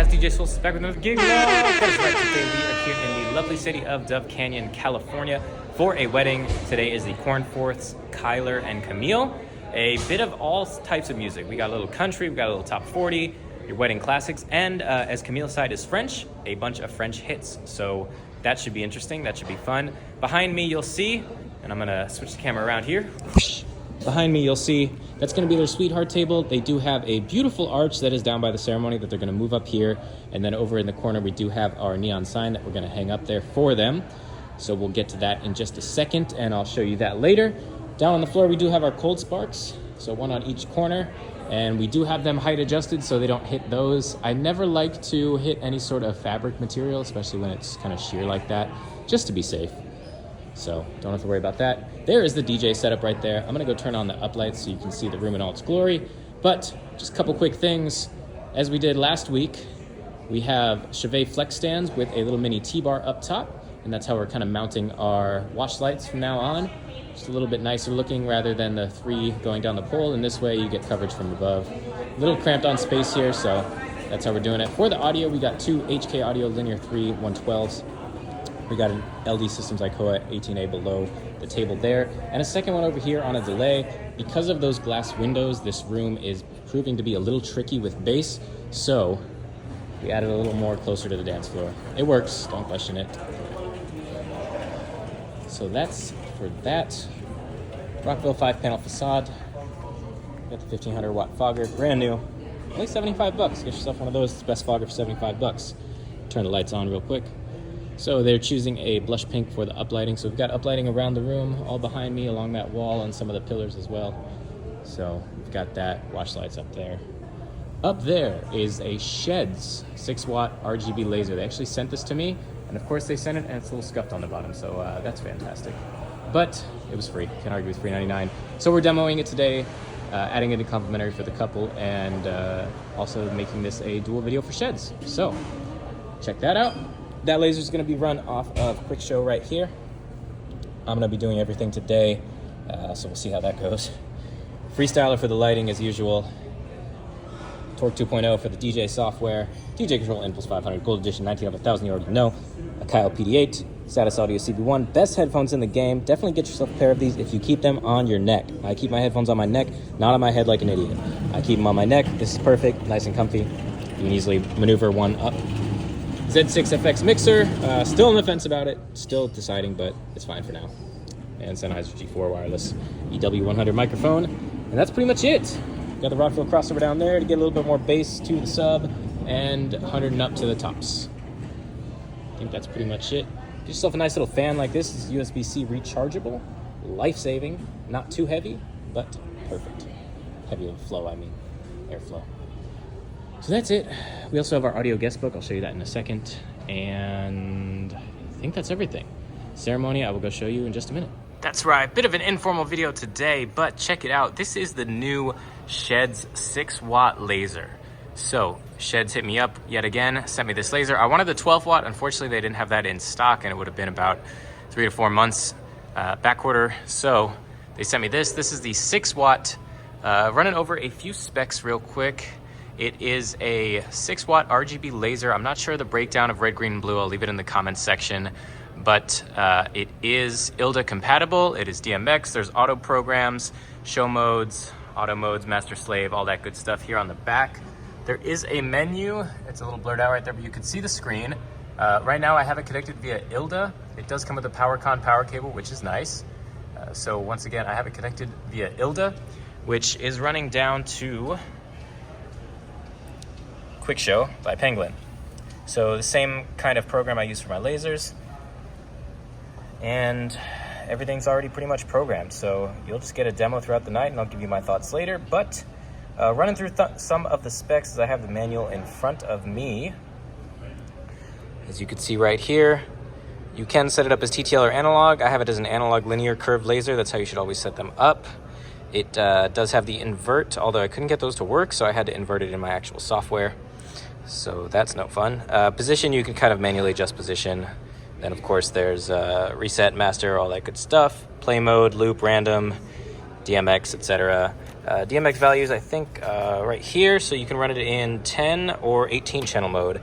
guys? DJ Solstice back with another gig. That is right, today we are here in the lovely city of Dove Canyon, California for a wedding. Today is the Cornforths, Kyler and Camille. A bit of all types of music. We got a little country, we got a little top 40, your wedding classics, and as Camille's side is French, a bunch of French hits. So that should be interesting, that should be fun. Behind me you'll see, and I'm gonna switch the camera around here. Behind me you'll see, that's gonna be their sweetheart table. They do have a beautiful arch that is down by the ceremony that they're gonna move up here. And then over in the corner, we do have our neon sign that we're gonna hang up there for them. So we'll get to that in just a second, and I'll show you that later. Down on the floor, we do have our cold sparks. So one on each corner. And we do have them height adjusted so they don't hit those. I never like to hit any sort of fabric material, especially when it's kind of sheer like that, just to be safe. So don't have to worry about that. There is the DJ setup right there. I'm gonna go turn on the uplights so you can see the room in all its glory. But just a couple quick things. As we did last week, we have Chauvet FlexStands with a little mini T-bar up top. And that's how we're kind of mounting our watch lights from now on. Just a little bit nicer looking rather than the 3 going down the pole. And this way you get coverage from above. A little cramped on space here, so that's how we're doing it. For the audio, we got 2 HK Audio Linear 3 112s. We got an LD Systems ICOA 18A below the table there. And a second one over here on a delay. Because of those glass windows, this room is proving to be a little tricky with bass. So we added a little more closer to the dance floor. It works, don't question it. So that's for that. Rockville 5-panel facade. Got the 1500 watt fogger, brand new. Only 75 bucks. Get yourself one of those. It's the best fogger for 75 bucks. Turn the lights on real quick. So they're choosing a blush pink for the uplighting. So we've got uplighting around the room, all behind me, along that wall, and some of the pillars as well. So we've got that, watch lights up there. Up there is a Shehds 6-watt RGB laser. They actually sent this to me, and of course they sent it, and it's a little scuffed on the bottom, so that's fantastic. But it was free, can't argue with $3.99. So we're demoing it today, adding it in complimentary for the couple, and also making this a dual video for Shehds. So check that out. That laser is going to be run off of Quick Show right here. I'm going to be doing everything today, so we'll see how that goes. Freestyler for the lighting as usual. Torque 2.0 for the DJ software. DJControl Inpulse 500 Gold Edition 19 of 1000, you already know. Akai LPD8. Status Audio CB1. Best headphones in the game. Definitely get yourself a pair of these if you keep them on your neck. I keep my headphones on my neck, not on my head like an idiot. I keep them on my neck. This is perfect, nice and comfy. You can easily maneuver one up. Z6FX mixer, still on the fence about it, still deciding, but it's fine for now. And Sennheiser G4 wireless EW100 microphone, and that's pretty much it. Got the Rockville crossover down there to get a little bit more bass to the sub, and 100 and up to the tops. I think that's pretty much it. Get yourself a nice little fan like this. It's USB-C rechargeable, life-saving, not too heavy, but perfect. Heavy flow, I mean, airflow. So that's it. We also have our audio guest book. I'll show you that in a second. And I think that's everything. Ceremony, I will go show you in just a minute. That's right, bit of an informal video today, but check it out. This is the new Shehds 6-watt laser. So Shehds hit me up yet again, sent me this laser. I wanted the 12-watt. Unfortunately, they didn't have that in stock, and it would have been about 3 to 4 months back order. So they sent me this. This is the 6-watt, running over a few specs real quick. It is a 6-watt RGB laser. I'm not sure the breakdown of red, green, and blue. I'll leave it in the comments section. But it is ILDA compatible. It is DMX. There's auto programs, show modes, auto modes, master slave, all that good stuff here on the back. There is a menu. It's a little blurred out right there, but you can see the screen. Right now I have it connected via ILDA. It does come with a PowerCon power cable, which is nice. So once again, I have it connected via ILDA, which is running down to Quick Show by Penguin. So the same kind of program I use for my lasers, and everything's already pretty much programmed. So you'll just get a demo throughout the night, and I'll give you my thoughts later. But running through some of the specs, as I have the manual in front of me. As you can see right here, you can set it up as TTL or analog. I have it as an analog linear curved laser. That's how you should always set them up. It does have the invert, although I couldn't get those to work, so I had to invert it in my actual software. So that's no fun. Position, you can kind of manually adjust position. Then of course there's reset, master, all that good stuff. Play mode, loop, random, DMX, etc. DMX values, I think, right here, so you can run it in 10 or 18 channel mode.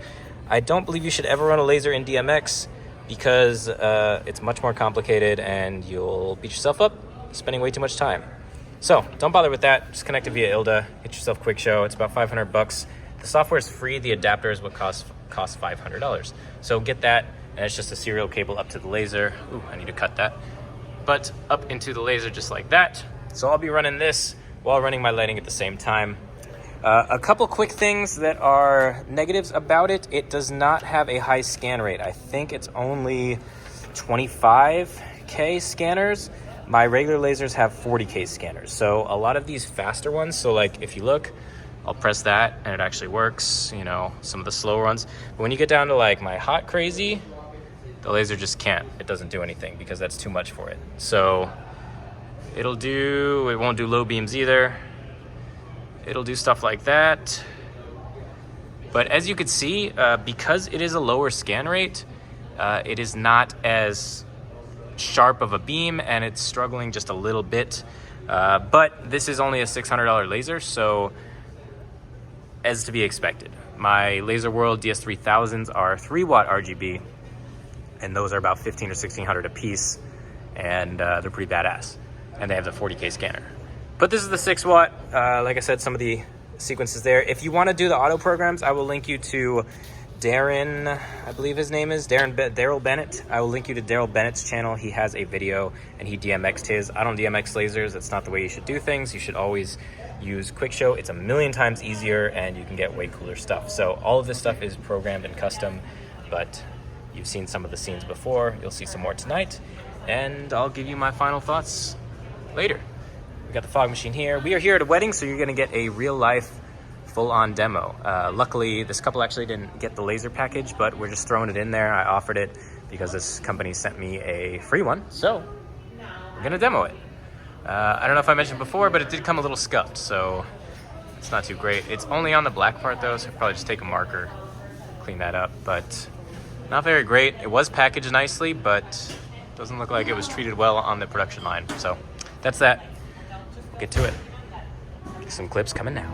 I don't believe you should ever run a laser in DMX because it's much more complicated and you'll beat yourself up spending way too much time. So don't bother with that. Just connect it via ILDA. Get yourself Quick Show. It's about 500 bucks. The software is free. The adapter is what costs $500. So get that, and it's just a serial cable up to the laser. Ooh, I need to cut that. But up into the laser just like that. So I'll be running this while running my lighting at the same time. A couple quick things that are negatives about it. It does not have a high scan rate. I think it's only 25K scanners. My regular lasers have 40K scanners. So a lot of these faster ones, so like if you look, I'll press that and it actually works, you know, some of the slower ones. But when you get down to like my hot crazy, the laser just can't. It doesn't do anything because that's too much for it. So it won't do low beams either. It'll do stuff like that. But as you can see, because it is a lower scan rate, it is not as sharp of a beam and it's struggling just a little bit. But this is only a $600 laser, so as to be expected. My Laser World DS3000s are 3-watt RGB, and those are about $1,500 or $1,600 a piece, and they're pretty badass. And they have the 40K scanner. But this is the 6-watt. Like I said, some of the sequences there. If you want to do the auto programs, I will link you to Darren, I believe his name is, Daryl Bennett. I will link you to Daryl Bennett's channel. He has a video and he DMX'd his. I don't DMX lasers. That's not the way you should do things. You should always use Quick Show. It's a million times easier and you can get way cooler stuff. So all of this stuff is programmed and custom, but you've seen some of the scenes before. You'll see some more tonight, and I'll give you my final thoughts later. We got the fog machine here. We are here at a wedding, so you're gonna get a real life full-on demo. Luckily, this couple actually didn't get the laser package, but we're just throwing it in there. I offered it because this company sent me a free one, so we're gonna demo it. I don't know if I mentioned before, but it did come a little scuffed, so it's not too great. It's only on the black part though, so I'll probably just take a marker, clean that up, but not very great. It was packaged nicely, but doesn't look like it was treated well on the production line. So that's that. We'll get to it. Some clips coming now.